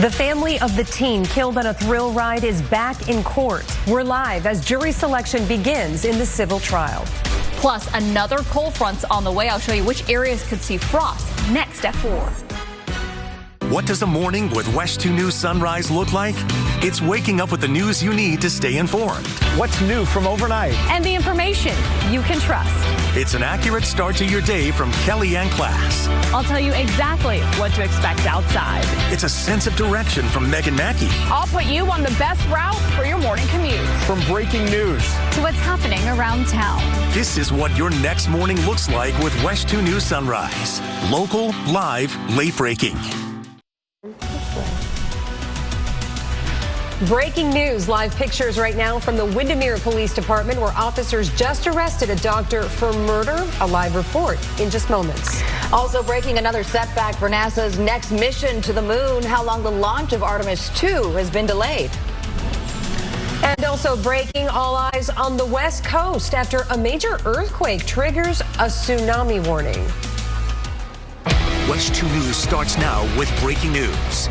The family of the teen killed on a thrill ride is back in court. We're live as jury selection begins in the civil trial. Plus, another cold front's on the way. I'll show you which areas could see frost next at 4. What does a morning with WESH 2 News Sunrise look like? It's waking up with the news you need to stay informed. What's new from overnight? And the information you can trust. It's an accurate start to your day from Kelly and class. I'll tell you exactly what to expect outside. It's a sense of direction from Megan Mackey. I'll put you on the best route for your morning commute. From breaking news to what's happening around town. This is what your next morning looks like with WESH 2 News Sunrise. Local, live, late breaking. Breaking news, live pictures right now from the Windermere Police Department where officers just arrested a doctor for murder. A live report in just moments. Also breaking, another setback for NASA's next mission to the moon. How long the launch of Artemis 2 has been delayed. And also breaking, all eyes on the West Coast after a major earthquake triggers a tsunami warning. WESH 2 News starts now with breaking news.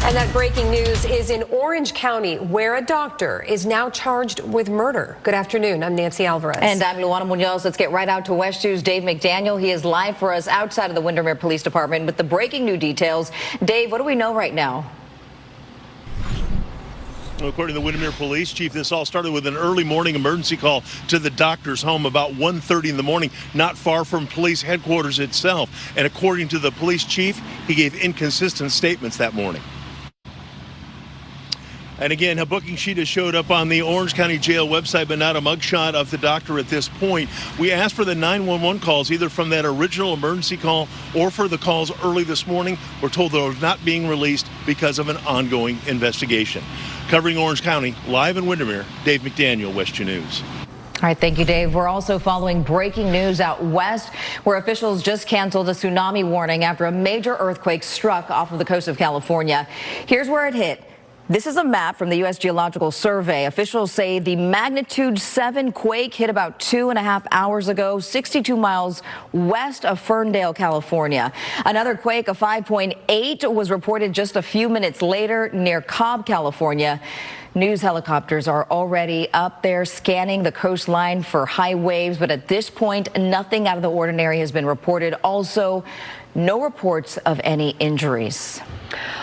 And that breaking news is in Orange County, where a doctor is now charged with murder. Good afternoon. I'm Nancy Alvarez. And I'm Luana Munoz. Let's get right out to WESH 2's Dave McDaniel. He is live for us outside of the Windermere Police Department with the breaking new details. Dave, what do we know right now? According to the Windermere Police Chief, this all started with an early morning emergency call to the doctor's home about 1:30 in the morning, not far from police headquarters itself. And according to the police chief, he gave inconsistent statements that morning. And again, a booking sheet has showed up on the Orange County Jail website, but not a mugshot of the doctor at this point. We asked for the 911 calls, either from that original emergency call or for the calls early this morning. We're told those not being released because of an ongoing investigation. Covering Orange County, live in Windermere, Dave McDaniel, WESH 2 News. All right, thank you, Dave. We're also following breaking news out west, where officials just canceled a tsunami warning after a major earthquake struck off of the coast of California. Here's where it hit. This is a map from the U.S. Geological Survey. Officials say the magnitude 7 quake hit about 2.5 hours ago, 62 miles west of Ferndale, California. Another quake, a 5.8, was reported just a few minutes later near Cobb, California. News helicopters are already up there scanning the coastline for high waves, but at this point, nothing out of the ordinary has been reported. Also, no reports of any injuries.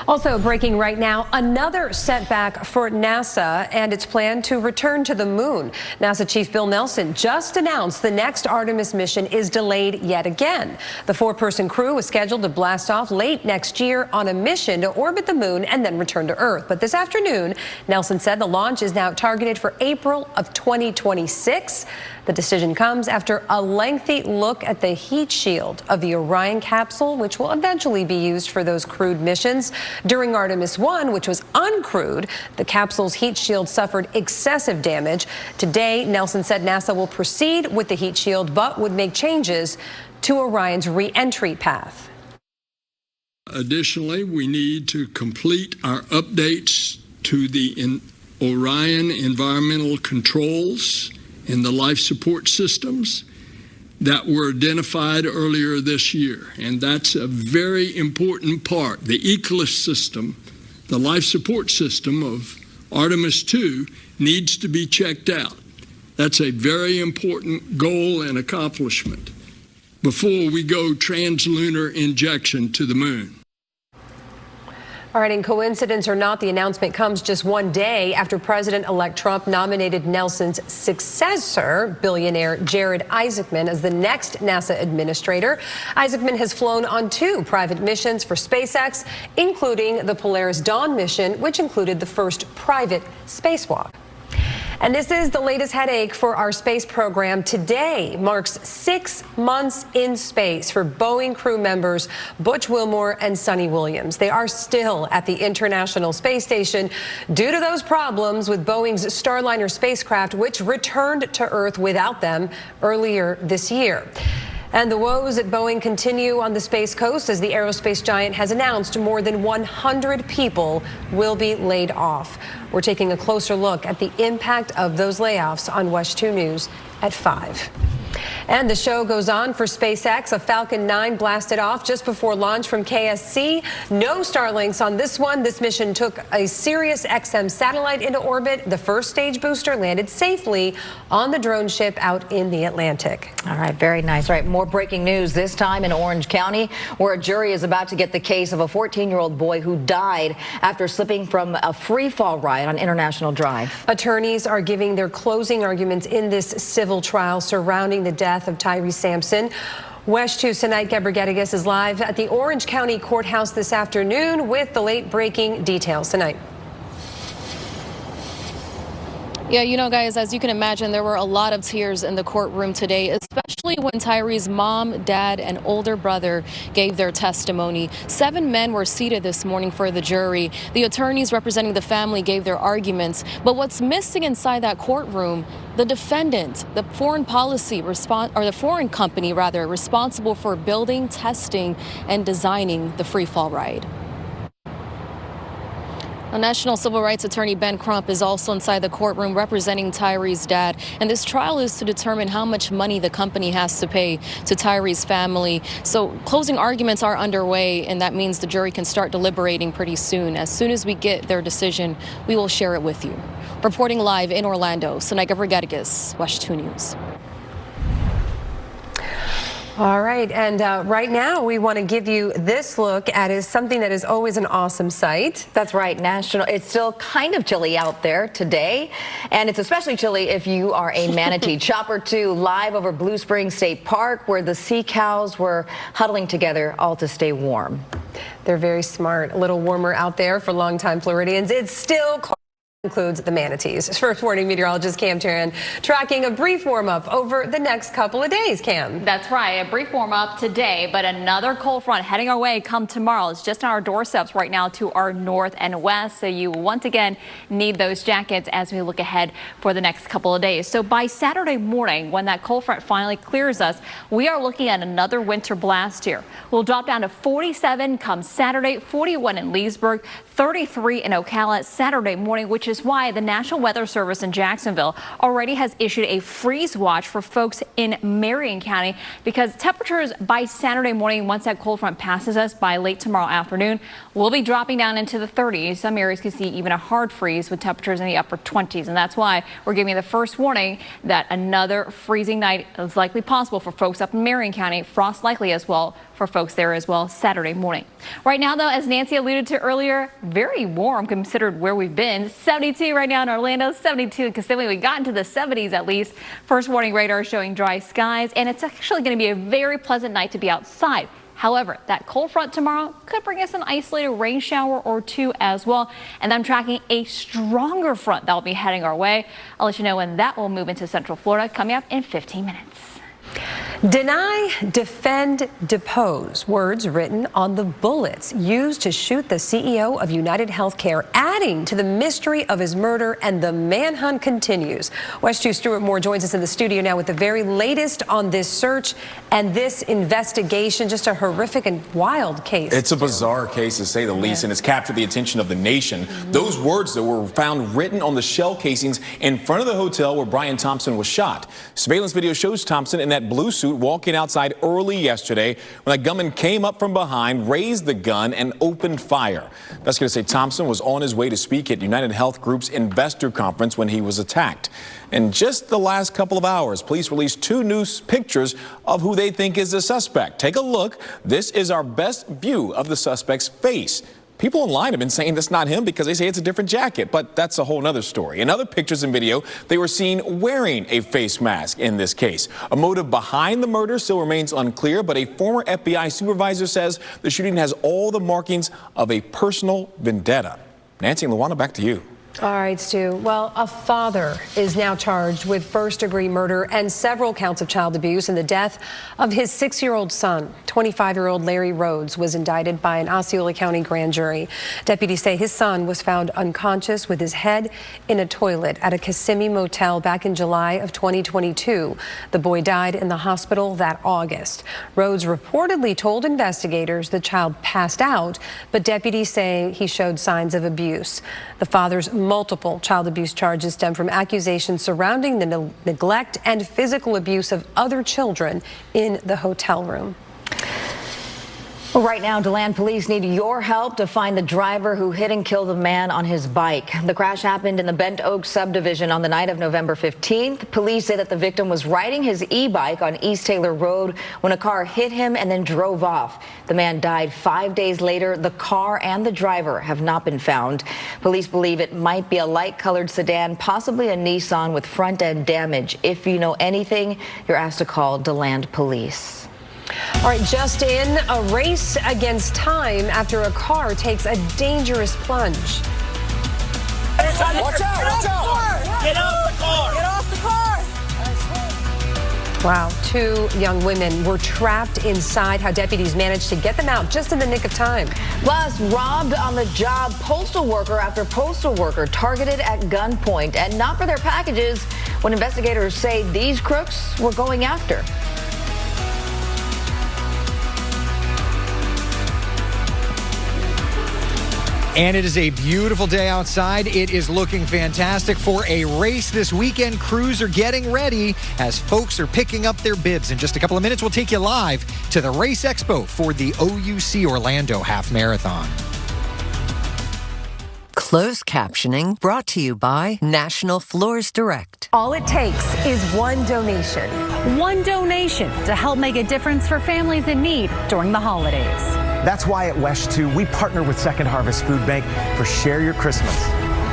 Also breaking right now, another setback for NASA and its plan to return to the moon. NASA Chief Bill Nelson just announced the next Artemis mission is delayed yet again. The 4-person crew was scheduled to blast off late next year on a mission to orbit the moon and then return to Earth. But this afternoon, Nelson said the launch is now targeted for April of 2026. The decision comes after a lengthy look at the heat shield of the Orion capsule, which will eventually be used for those crewed missions. During Artemis 1, which was uncrewed, the capsule's heat shield suffered excessive damage. Today, Nelson said NASA will proceed with the heat shield, but would make changes to Orion's re-entry path. Additionally, we need to complete our updates to the Orion environmental controls and the life support systems that were identified earlier this year. And that's a very important part. The ECLIS system, the life support system of Artemis 2, needs to be checked out. That's a very important goal and accomplishment before we go translunar injection to the moon. All right, and coincidence or not, the announcement comes just one day after President-elect Trump nominated Nelson's successor, billionaire Jared Isaacman, as the next NASA administrator. Isaacman has flown on 2 private missions for SpaceX, including the Polaris Dawn mission, which included the first private spacewalk. And this is the latest headache for our space program. Today marks 6 months in space for Boeing crew members Butch Wilmore and Sunny Williams. They are still at the International Space Station due to those problems with Boeing's Starliner spacecraft, which returned to Earth without them earlier this year. And the woes at Boeing continue on the Space Coast as the aerospace giant has announced more than 100 people will be laid off. We're taking a closer look at the impact of those layoffs on WESH 2 News at 5. And the show goes on for SpaceX. A Falcon 9 blasted off just before launch from KSC. No Starlinks on this one. This mission took a Sirius XM satellite into orbit. The first stage booster landed safely on the drone ship out in the Atlantic. All right, very nice. All right, more breaking news, this time in Orange County, where a jury is about to get the case of a 14-year-old boy who died after slipping from a free fall ride on International Drive. Attorneys are giving their closing arguments in this civil trial surrounding the death of Tyree Sampson. WESH 2's tonight, Geber Geddes is live at the Orange County Courthouse this afternoon with the late breaking details tonight. Yeah, you know, guys, as you can imagine, there were a lot of tears in the courtroom today, especially when Tyree's mom, dad, and older brother gave their testimony. 7 men were seated this morning for the jury. The attorneys representing the family gave their arguments. But what's missing inside that courtroom, the defendant, the foreign company responsible for building, testing, and designing the free fall ride. A National Civil Rights Attorney Ben Crump is also inside the courtroom representing Tyree's dad. And this trial is to determine how much money the company has to pay to Tyree's family. So closing arguments are underway, and that means the jury can start deliberating pretty soon. As soon as we get their decision, we will share it with you. Reporting live in Orlando, Geber Geddes, WESH 2 News. All right, and right now we want to give you this look at something that is always an awesome sight. That's right, it's still kind of chilly out there today, and it's especially chilly if you are a manatee. Chopper 2 live over Blue Springs State Park, where the sea cows were huddling together, all to stay warm. They're very smart. A little warmer out there for longtime Floridians. It's still cold. Includes the manatees. First warning meteorologist Cam Taran tracking a brief warm-up over the next couple of days, Cam. That's right, a brief warm-up today, but another cold front heading our way come tomorrow. It's just on our doorsteps right now to our north and west, so you once again need those jackets as we look ahead for the next couple of days. So by Saturday morning, when that cold front finally clears us, we are looking at another winter blast here. We'll drop down to 47 come Saturday, 41 in Leesburg, 33 in Ocala Saturday morning, which is why the National Weather Service in Jacksonville already has issued a freeze watch for folks in Marion County, because temperatures by Saturday morning, once that cold front passes us by late tomorrow afternoon, will be dropping down into the 30s. Some areas can see even a hard freeze with temperatures in the upper 20s. And that's why we're giving you the first warning that another freezing night is likely possible for folks up in Marion County. Frost likely as well for folks there as well Saturday morning. Right now, though, as Nancy alluded to earlier, very warm considered where we've been. 72 right now in Orlando, 72 in Kissimmee. We got into the 70s at least. First warning radar showing dry skies, and it's actually going to be a very pleasant night to be outside. However, that cold front tomorrow could bring us an isolated rain shower or two as well. And I'm tracking a stronger front that will be heading our way. I'll let you know when that will move into Central Florida coming up in 15 minutes. Deny, defend, depose. Words written on the bullets used to shoot the CEO of United Healthcare, adding to the mystery of his murder, and the manhunt continues. WESH 2 Stuart Moore joins us in the studio now with the very latest on this search and this investigation. Just a horrific and wild case. It's a bizarre case, to say the least, and it's captured the attention of the nation. Those words that were found written on the shell casings in front of the hotel where Brian Thompson was shot. Surveillance video shows Thompson in that blue suit walking outside early yesterday when a gunman came up from behind, raised the gun, and opened fire. That's going to say Thompson was on his way to speak at United Health Group's investor conference when he was attacked. In just the last couple of hours, police released 2 new pictures of who they think is the suspect. Take a look. This is our best view of the suspect's face. People online have been saying that's not him because they say it's a different jacket, but that's a whole nother story. In other pictures and video, they were seen wearing a face mask in this case. A motive behind the murder still remains unclear, but a former FBI supervisor says the shooting has all the markings of a personal vendetta. Nancy and Luana, back to you. All right, Stu. Well, a father is now charged with first-degree murder and several counts of child abuse in the death of his 6-year-old son. 25-year-old Larry Rhodes was indicted by an Osceola County grand jury. Deputies say his son was found unconscious with his head in a toilet at a Kissimmee motel back in July of 2022. The boy died in the hospital that August. Rhodes reportedly told investigators the child passed out, but deputies say he showed signs of abuse. The father's Multiple child abuse charges stem from accusations surrounding the neglect and physical abuse of other children in the hotel room. Well, right now, DeLand police need your help to find the driver who hit and killed a man on his bike. The crash happened in the Bent Oak subdivision on the night of November 15th. Police say that the victim was riding his e-bike on East Taylor Road when a car hit him and then drove off. The man died 5 days later. The car and the driver have not been found. Police believe it might be a light-colored sedan, possibly a Nissan with front-end damage. If you know anything, you're asked to call DeLand police. All right, just in, a race against time after a car takes a dangerous plunge. Watch out! Watch out! Get off the car! Get off the car! Wow, 2 young women were trapped inside. How deputies managed to get them out just in the nick of time. Plus, robbed on the job, postal worker after postal worker targeted at gunpoint, and not for their packages when investigators say these crooks were going after. And it is a beautiful day outside. It is looking fantastic for a race this weekend. Crews are getting ready as folks are picking up their bibs. In just a couple of minutes, we'll take you live to the Race Expo for the OUC Orlando Half Marathon. Closed captioning brought to you by National Floors Direct. All it takes is one donation. One donation to help make a difference for families in need during the holidays. That's why at WESH 2, we partner with Second Harvest Food Bank for Share Your Christmas.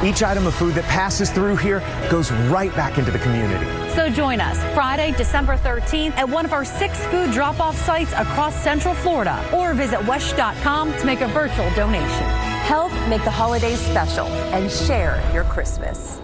Each item of food that passes through here goes right back into the community. So join us Friday, December 13th at one of our 6 food drop-off sites across Central Florida, or visit WESH.com to make a virtual donation. Help make the holidays special and share your Christmas.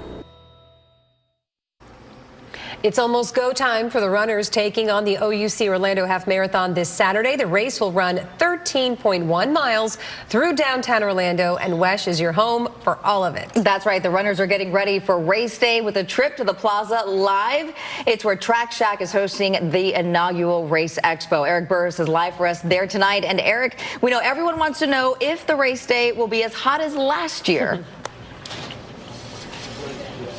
It's almost go time for the runners taking on the OUC Orlando Half Marathon this Saturday. The race will run 13.1 miles through downtown Orlando, and WESH is your home for all of it. That's right. The runners are getting ready for race day with a trip to the Plaza Live. It's where Track Shack is hosting the inaugural Race Expo. Eric Burris is live for us there tonight. And Eric, we know everyone wants to know if the race day will be as hot as last year.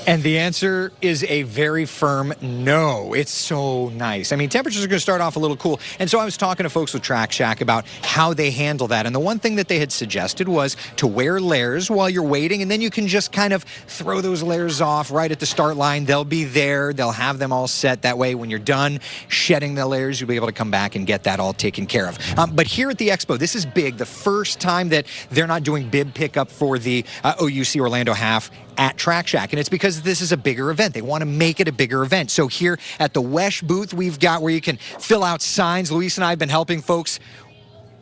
And the answer is a very firm no. It's so nice. I mean, temperatures are going to start off a little cool. And so I was talking to folks with Track Shack about how they handle that. And the one thing that they had suggested was to wear layers while you're waiting. And then you can just kind of throw those layers off right at the start line. They'll be there. They'll have them all set. That way, when you're done shedding the layers, you'll be able to come back and get that all taken care of. But here at the Expo, this is big. The first time that they're not doing bib pickup for the OUC Orlando Half at Track Shack, and it's because this is a bigger event. They want to make it a bigger event. So here at the WESH booth, we've got where you can fill out signs. Luis and I have been helping folks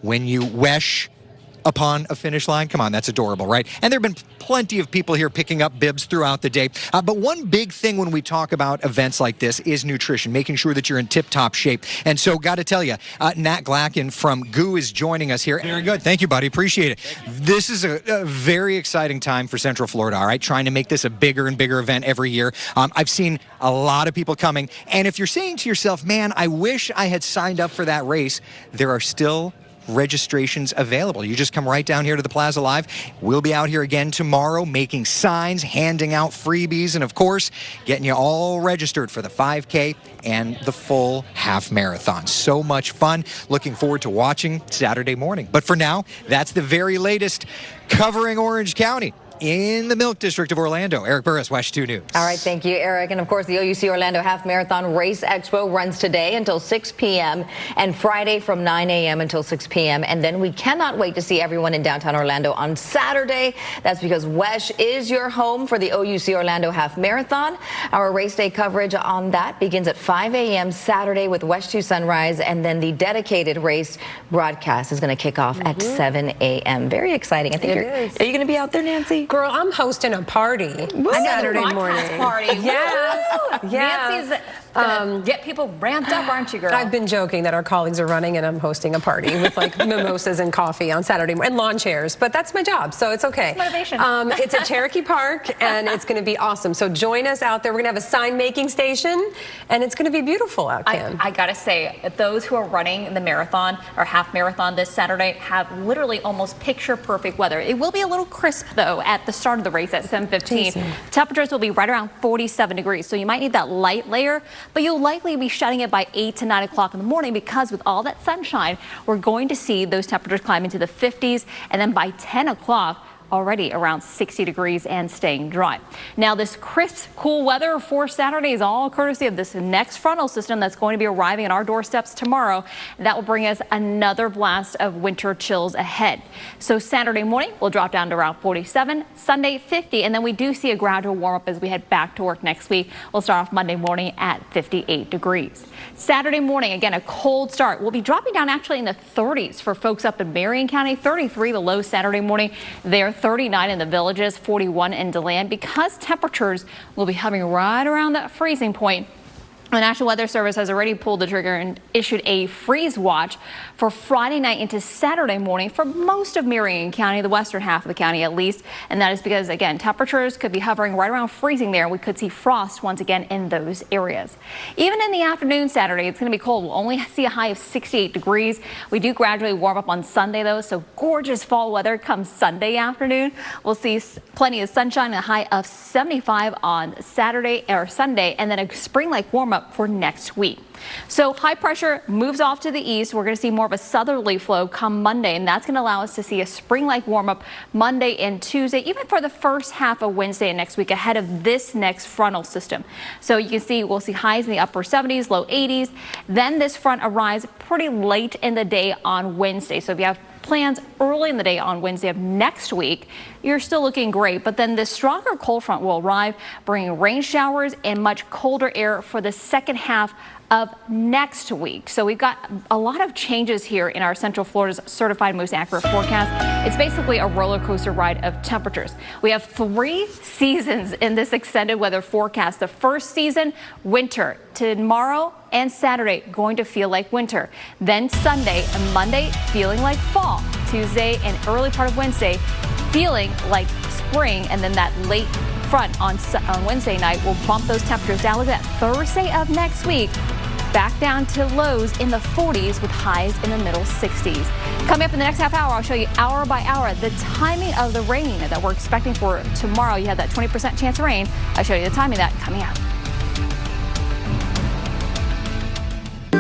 when you WESH upon a finish line. Come on, that's adorable, right? And there have been plenty of people here picking up bibs throughout the day. But one big thing when we talk about events like this is nutrition, making sure that you're in tip-top shape. And so, got to tell you, Nat Glacken from GOO is joining us here. Very good. Thank you, buddy. Appreciate it. This is a very exciting time for Central Florida, all right? Trying to make this a bigger and bigger event every year. I've seen a lot of people coming. And if you're saying to yourself, man, I wish I had signed up for that race, there are still registrations available. You just come right down here to the Plaza Live. We'll be out here again tomorrow making signs, handing out freebies, and of course, getting you all registered for the 5K and the full half marathon. So much fun. Looking forward to watching Saturday morning. But for now, that's the very latest covering Orange County in the Milk District of Orlando. Eric Burris, WESH 2 News. All right, thank you, Eric. And of course, the OUC Orlando Half Marathon Race Expo runs today until 6 p.m. and Friday from 9 a.m. until 6 p.m. And then we cannot wait to see everyone in downtown Orlando on Saturday. That's because WESH is your home for the OUC Orlando Half Marathon. Our race day coverage on that begins at 5 a.m. Saturday with WESH 2 Sunrise, and then the dedicated race broadcast is going to kick off at 7 a.m. Very exciting. I think are you going to be out there, Nancy? Girl, I'm hosting a party Saturday morning. Party. Yeah. Nancy's get people ramped up, aren't you, girl? I've been joking that our colleagues are running and I'm hosting a party with like mimosas and coffee on Saturday morning and lawn chairs, but that's my job, so it's okay. It's motivation. It's at Cherokee Park and it's going to be awesome. So join us out there. We're going to have a sign making station and it's going to be beautiful out there. I got to say, those who are running the marathon or half marathon this Saturday have literally almost picture perfect weather. It will be a little crisp though at at the start of the race at 7:15. Temperatures will be right around 47 degrees. So you might need that light layer, but you'll likely be shutting it by 8 to 9 o'clock in the morning because with all that sunshine, we're going to see those temperatures climb into the 50s. And then by 10 o'clock, already around 60 degrees and staying dry. Now this crisp, cool weather for Saturday is all courtesy of this next frontal system that's going to be arriving at our doorsteps tomorrow. That will bring us another blast of winter chills ahead. So Saturday morning will drop down to around 47, Sunday 50, and then we do see a gradual warm up as we head back to work next week. We'll start off Monday morning at 58 degrees. Saturday morning, again, a cold start. We'll be dropping down actually in the 30s for folks up in Marion County, 33 the low Saturday morning. There 39 in the Villages, 41 in DeLand, because temperatures will be hovering right around that freezing point. The National Weather Service has already pulled the trigger and issued a freeze watch for Friday night into Saturday morning for most of Marion County, the western half of the county at least. And that is because, again, temperatures could be hovering right around freezing there. We could see frost once again in those areas. Even in the afternoon Saturday, it's going to be cold. We'll only see a high of 68 degrees. We do gradually warm up on Sunday, though, so gorgeous fall weather comes Sunday afternoon. We'll see plenty of sunshine and a high of 75 on Saturday or Sunday, and then a spring-like warm-up for next week. So high pressure moves off to the east. We're going to see more of a southerly flow come Monday, and that's going to allow us to see a spring-like warm-up Monday and Tuesday, even for the first half of Wednesday and next week ahead of this next frontal system. So you can see we'll see highs in the upper 70s, low 80s. Then this front arrives pretty late in the day on Wednesday. So if you have plans early in the day on Wednesday of next week, you're still looking great. But then this stronger cold front will arrive, bringing rain showers and much colder air for the second half of next week. So we've got a lot of changes here in our Central Florida's certified most accurate forecast. It's basically a roller coaster ride of temperatures. We have 3 seasons in this extended weather forecast. The first season, winter. Tomorrow and Saturday going to feel like winter. Then Sunday and Monday feeling like fall. Tuesday and early part of Wednesday feeling like spring, and then that late front on Wednesday night will bump those temperatures down. Look at that. Thursday of next week, back down to lows in the 40s with highs in the middle 60s. Coming up in the next half hour, I'll show you hour by hour the timing of the rain that we're expecting for tomorrow. You have that 20% chance of rain. I'll show you the timing of that coming up.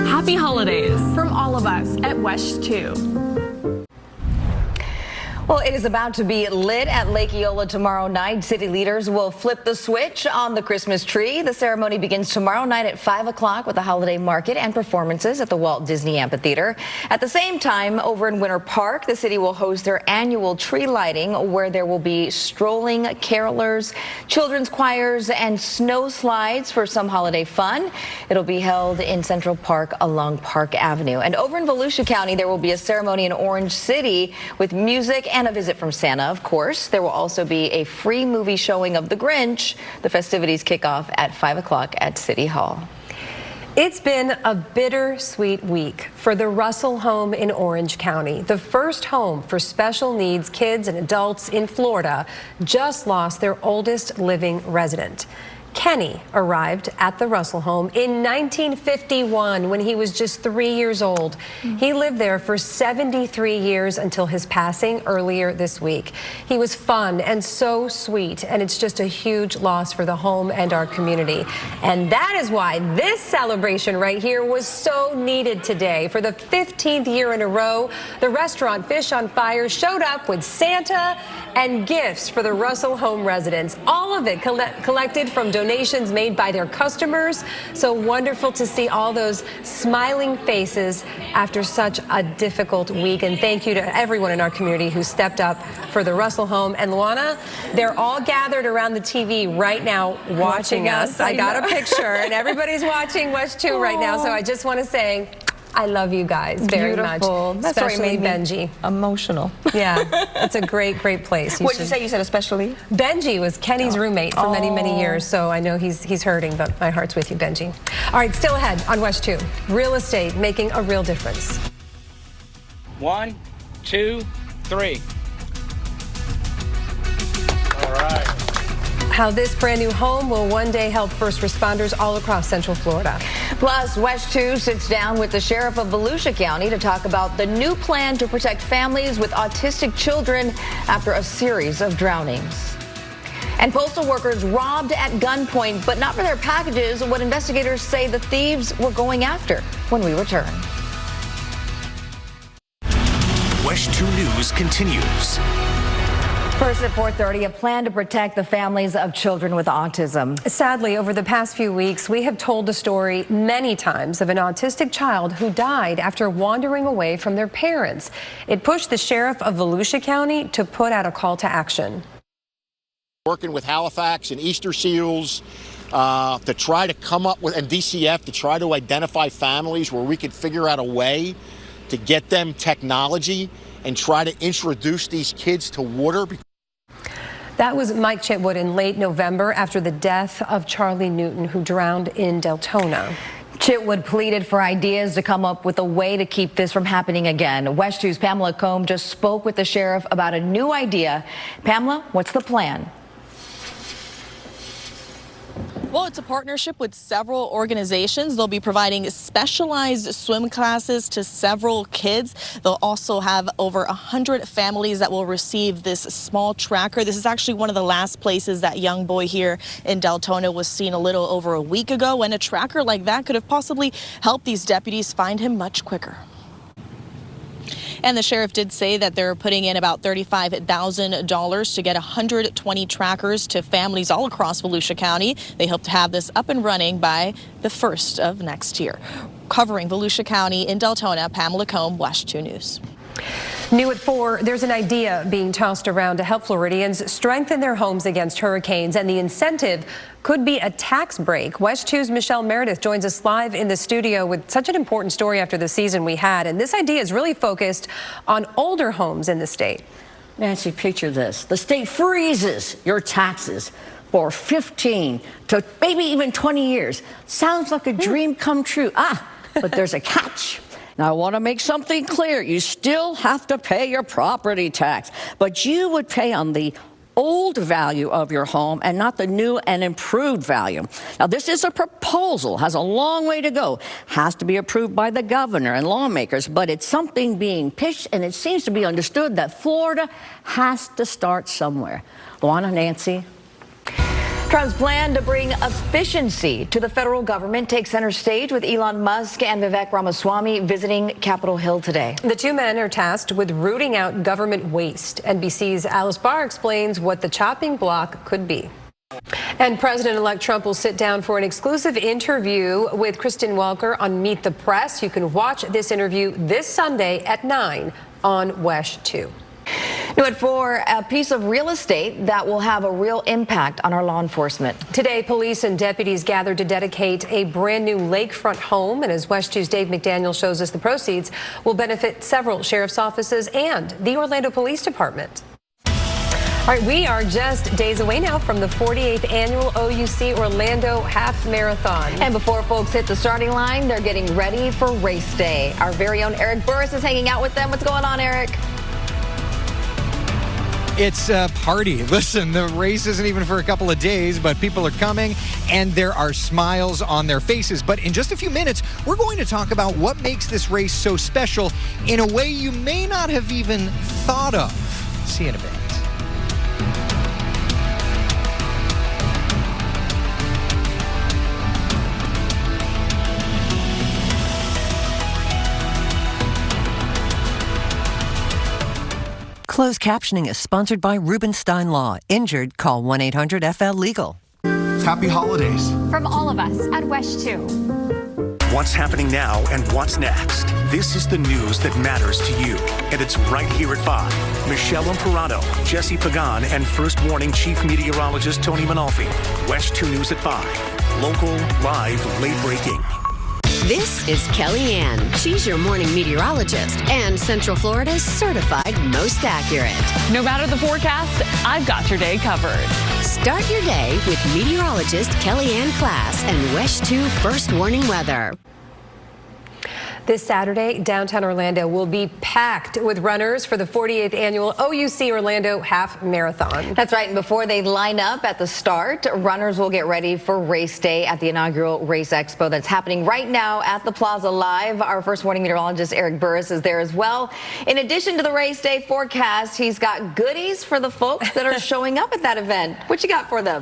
Happy holidays from all of us at WESH 2. Well, it is about to be lit at Lake Eola tomorrow night. City leaders will flip the switch on the Christmas tree. The ceremony begins tomorrow night at 5 o'clock with a holiday market and performances at the Walt Disney Amphitheater. At the same time, over in Winter Park, the city will host their annual tree lighting, where there will be strolling carolers, children's choirs, and snow slides for some holiday fun. It'll be held in Central Park along Park Avenue. And over in Volusia County, there will be a ceremony in Orange City with music and a visit from Santa, of course. There will also be a free movie showing of The Grinch. The festivities kick off at 5 o'clock at City Hall. It's been a bittersweet week for the Russell home in Orange County. The first home for special needs kids and adults in Florida just lost their oldest living resident. Kenny arrived at the Russell home in 1951 when he was just 3 years old. He lived there for 73 years until his passing earlier this week. He was fun and so sweet, and it's just a huge loss for the home and our community. And that is why this celebration right here was so needed today. For the 15th year in a row, the restaurant Fish on Fire showed up with Santa and gifts for the Russell home residents. All of it collected from donations made by their customers. So wonderful to see all those smiling faces after such a difficult week. And thank you to everyone in our community who stepped up for the Russell home. And Luana, they're all gathered around the TV right now watching us. I got a picture, and everybody's watching WESH 2 right now. So I just want to say, I love you guys very much. That story especially made me Benji. Emotional. Yeah, it's a great place. What did you say? You said especially? Benji was Kenny's roommate for many, many years, so I know he's hurting, but my heart's with you, Benji. All right, still ahead on WESH 2. Real estate making a real difference. 1, 2, 3. All right. How this brand new home will one day help first responders all across Central Florida. Plus, WESH 2 sits down with the sheriff of Volusia County to talk about the new plan to protect families with autistic children after a series of drownings. And postal workers robbed at gunpoint, but not for their packages, what investigators say the thieves were going after. When we return. WESH 2 News continues. First at 4:30, a plan to protect the families of children with autism. Sadly, over the past few weeks, we have told the story many times of an autistic child who died after wandering away from their parents. It pushed the sheriff of Volusia County to put out a call to action. Working with Halifax and Easter Seals to try to come up with, and DCF, to try to identify families where we could figure out a way to get them technology and try to introduce these kids to water. That was Mike Chitwood in late November after the death of Charlie Newton, who drowned in Deltona. Chitwood pleaded for ideas to come up with a way to keep this from happening again. WESH 2's Pamela Combe just spoke with the sheriff about a new idea. Pamela, what's the plan? Well, it's a partnership with several organizations. They'll be providing specialized swim classes to several kids. They'll also have over 100 families that will receive this small tracker. This is actually one of the last places that young boy here in Deltona was seen a little over a week ago, and a tracker like that could have possibly helped these deputies find him much quicker. And the sheriff did say that they're putting in about $35,000 to get 120 trackers to families all across Volusia County. They hope to have this up and running by the 1st of next year. Covering Volusia County in Deltona, Pamela Combe, WESH 2 News. New at 4, there's an idea being tossed around to help Floridians strengthen their homes against hurricanes, and the incentive could be a tax break. WESH 2's Michelle Meredith joins us live in the studio with such an important story after the season we had, and this idea is really focused on older homes in the state. Nancy, picture this. The state freezes your taxes for 15 to maybe even 20 years. Sounds like a dream come true. But there's a catch. Now, I want to make something clear. You still have to pay your property tax, but you would pay on the old value of your home and not the new and improved value. Now, this is a proposal, has a long way to go, has to be approved by the governor and lawmakers, but it's something being pitched, and it seems to be understood that Florida has to start somewhere. Luana, Nancy. Trump's plan to bring efficiency to the federal government takes center stage with Elon Musk and Vivek Ramaswamy visiting Capitol Hill today. The two men are tasked with rooting out government waste. NBC's Alice Barr explains what the chopping block could be. And President-elect Trump will sit down for an exclusive interview with Kristen Welker on Meet the Press. You can watch this interview this Sunday at 9 on WESH 2. New at 4, a piece of real estate that will have a real impact on our law enforcement. Today, police and deputies gathered to dedicate a brand new lakefront home. And as WESH 2's Dave McDaniel shows us, the proceeds will benefit several sheriff's offices and the Orlando Police Department. All right, we are just days away now from the 48th annual OUC Orlando Half Marathon. And before folks hit the starting line, they're getting ready for race day. Our very own Eric Burris is hanging out with them. What's going on, Eric? It's a party. Listen, the race isn't even for a couple of days, but people are coming and there are smiles on their faces. But in just a few minutes, we're going to talk about what makes this race so special in a way you may not have even thought of. See you in a bit. Closed captioning is sponsored by Rubenstein Law. Injured? Call 1-800-FL-LEGAL. Happy holidays. From all of us at WESH 2. What's happening now and what's next? This is the news that matters to you. And it's right here at 5. Michelle Imperato, Jesse Pagan, and First Warning Chief Meteorologist Tony Manalfi. WESH 2 News at 5. Local, live, late breaking. This is Kellyanne. She's your morning meteorologist and Central Florida's certified most accurate. No matter the forecast, I've got your day covered. Start your day with meteorologist Kellyanne Class and WESH 2 First Warning Weather. This Saturday, downtown Orlando will be packed with runners for the 48th annual OUC Orlando Half Marathon. That's right. And before they line up at the start, runners will get ready for race day at the inaugural Race Expo that's happening right now at the Plaza Live. Our first morning meteorologist, Eric Burris, is there as well. In addition to the race day forecast, he's got goodies for the folks that are showing up at that event. What you got for them?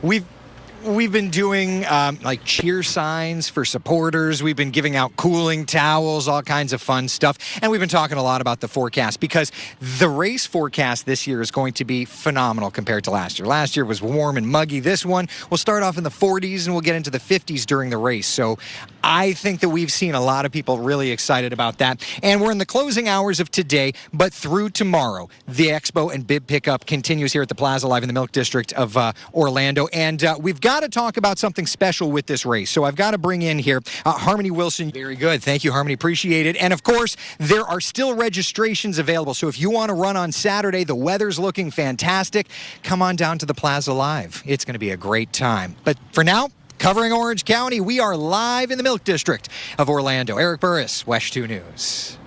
We've been doing like cheer signs for supporters. We've been giving out cooling towels, all kinds of fun stuff. And we've been talking a lot about the forecast because the race forecast this year is going to be phenomenal compared to last year. Last year was warm and muggy. This one will start off in the 40s and we'll get into the 50s during the race. So I think that we've seen a lot of people really excited about that. And we're in the closing hours of today, but through tomorrow, the Expo and Bib Pickup continues here at the Plaza Live in the Milk District of Orlando. And we've got to talk about something special with this race. So I've got to bring in here Harmony Wilson. Very good. Thank you, Harmony. Appreciate it. And of course, there are still registrations available. So if you want to run on Saturday, the weather's looking fantastic. Come on down to the Plaza Live. It's going to be a great time. But for now, covering Orange County, we are live in the Milk District of Orlando. Eric Burris, WESH 2 News.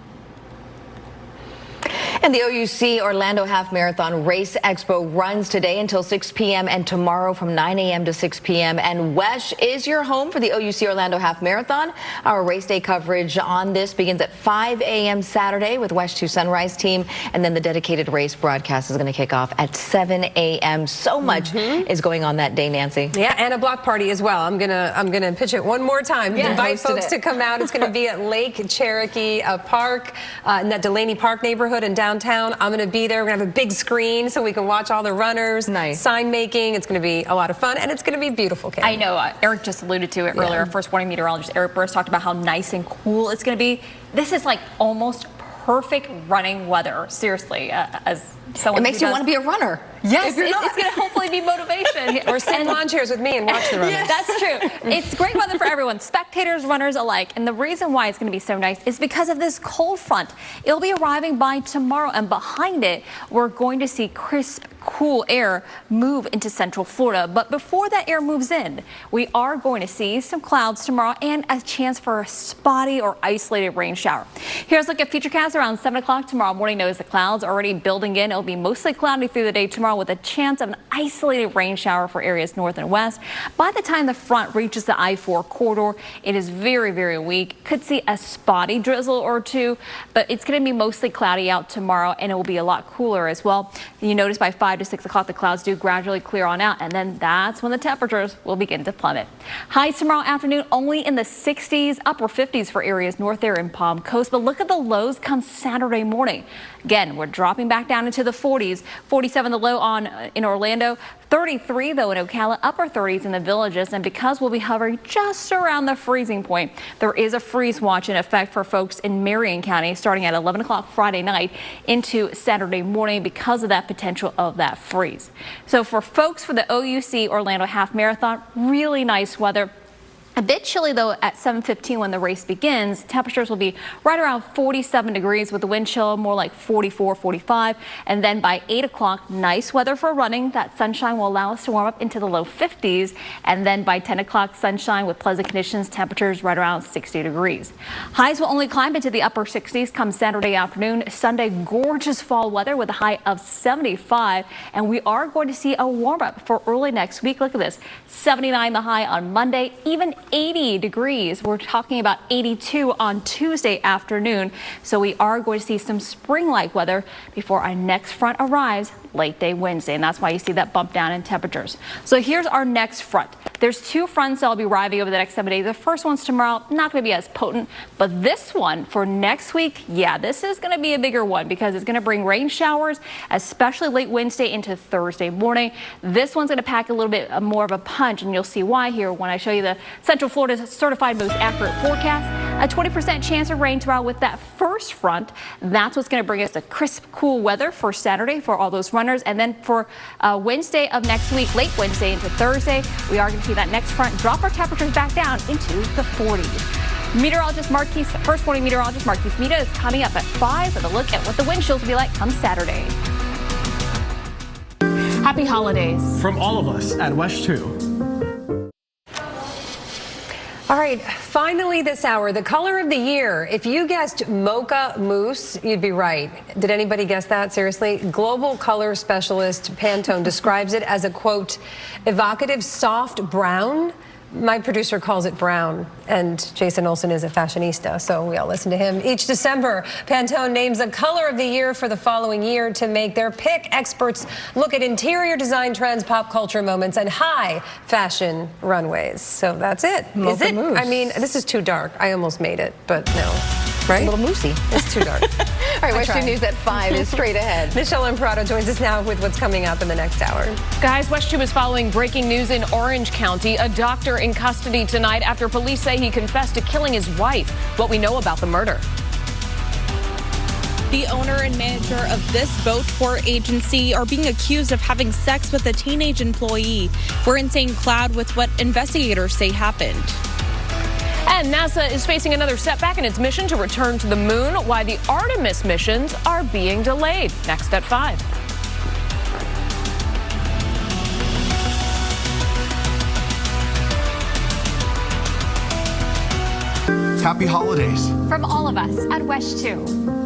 And the OUC Orlando Half Marathon Race Expo runs today until 6 p.m. and tomorrow from 9 a.m. to 6 p.m. And WESH is your home for the OUC Orlando Half Marathon. Our race day coverage on this begins at 5 a.m. Saturday with WESH 2 Sunrise Team. And then the dedicated race broadcast is going to kick off at 7 a.m. So much is going on that day, Nancy. Yeah, and a block party as well. I'm gonna pitch it one more time. Yeah, invite folks to come out. It's going to be at Lake Cherokee Park in that Delaney Park neighborhood in downtown. I'm going to be there. We're going to have a big screen so we can watch all the runners. Nice. Sign making. It's going to be a lot of fun, and it's going to be beautiful, Kate. I know. Eric just alluded to it earlier. First morning meteorologist Eric Burris talked about how nice and cool it's going to be. This is like almost perfect running weather. Seriously, as someone it makes you want to be a runner. Yes, it's going to hopefully be motivation. Or sit in lawn chairs with me and watch the runners. Yeah, that's true. It's great weather for everyone, spectators, runners alike. And the reason why it's going to be so nice is because of this cold front. It'll be arriving by tomorrow, and behind it, we're going to see crisp, cool air move into central Florida. But before that air moves in, we are going to see some clouds tomorrow and a chance for a spotty or isolated rain shower. Here's a look at Futurecast around 7 o'clock tomorrow morning. Notice the clouds already building in. It'll be mostly cloudy through the day tomorrow with a chance of an isolated rain shower for areas north and west. By the time the front reaches the I-4 corridor, it is very, very weak. Could see a spotty drizzle or two, but it's going to be mostly cloudy out tomorrow, and it will be a lot cooler as well. You notice by 5 to 6 o'clock, the clouds do gradually clear on out, and then that's when the temperatures will begin to plummet. Highs tomorrow afternoon only in the 60s, upper 50s for areas north there in Palm Coast, but look at the lows come Saturday morning. Again, we're dropping back down into the 40s, 47 the low in Orlando, 33 though in Ocala, upper 30s in the Villages, and because we'll be hovering just around the freezing point, there is a freeze watch in effect for folks in Marion County starting at 11 o'clock Friday night into Saturday morning because of that potential of that freeze. So for folks for the OUC Orlando Half Marathon, really nice weather. A bit chilly, though, at 7:15 when the race begins. Temperatures will be right around 47 degrees with the wind chill more like 44, 45. And then by 8 o'clock, nice weather for running. That sunshine will allow us to warm up into the low 50s. And then by 10 o'clock, sunshine with pleasant conditions, temperatures right around 60 degrees. Highs will only climb into the upper 60s come Saturday afternoon. Sunday, gorgeous fall weather with a high of 75. And we are going to see a warm up for early next week. Look at this, 79 the high on Monday, even 80 degrees. We're talking about 82 on Tuesday afternoon. So we are going to see some spring-like weather before our next front arrives late day Wednesday. And that's why you see that bump down in temperatures. So here's our next front. There's two fronts that will be arriving over the next 7 days. The first one's tomorrow, not going to be as potent, but this one for next week, yeah, this is going to be a bigger one because it's going to bring rain showers, especially late Wednesday into Thursday morning. This one's going to pack a little bit more of a punch, and you'll see why here when I show you the Central Florida's certified most accurate forecast. A 20% chance of rain tomorrow with that first front. That's what's going to bring us the crisp, cool weather for Saturday for all those runners. And then for Wednesday of next week, late Wednesday into Thursday, we are going to see that next front drop our temperatures back down into the 40s. Meteorologist Marquise, first morning meteorologist Marquise Mita is coming up at 5 with a look at what the wind chills will be like come Saturday. Happy holidays. From all of us at WESH 2. All right, finally this hour, the color of the year. If you guessed mocha mousse, you'd be right. Did anybody guess that? Seriously? Global color specialist Pantone describes it as a, quote, evocative soft brown. My producer calls it brown, and Jason Olsen is a fashionista, so we all listen to him. Each December, Pantone names a color of the year for the following year to make their pick. Experts look at interior design trends, pop culture moments, and high fashion runways. So that's it. Mocha Is it? mousse. I mean, this is too dark. I almost made it, but no. Right? A little moussey. It's too dark. All right, West 2 News at 5 is straight ahead. Michelle Imparato joins us now with what's coming up in the next hour. Guys, West 2 is following breaking news in Orange County. A doctor in custody tonight after police say he confessed to killing his wife. What we know about the murder. The owner and manager of this boat tour agency are being accused of having sex with a teenage employee. We're in St. Cloud with what investigators say happened. And NASA is facing another setback in its mission to return to the moon. Why the Artemis missions are being delayed. Next at 5. Happy holidays. From all of us at WESH 2.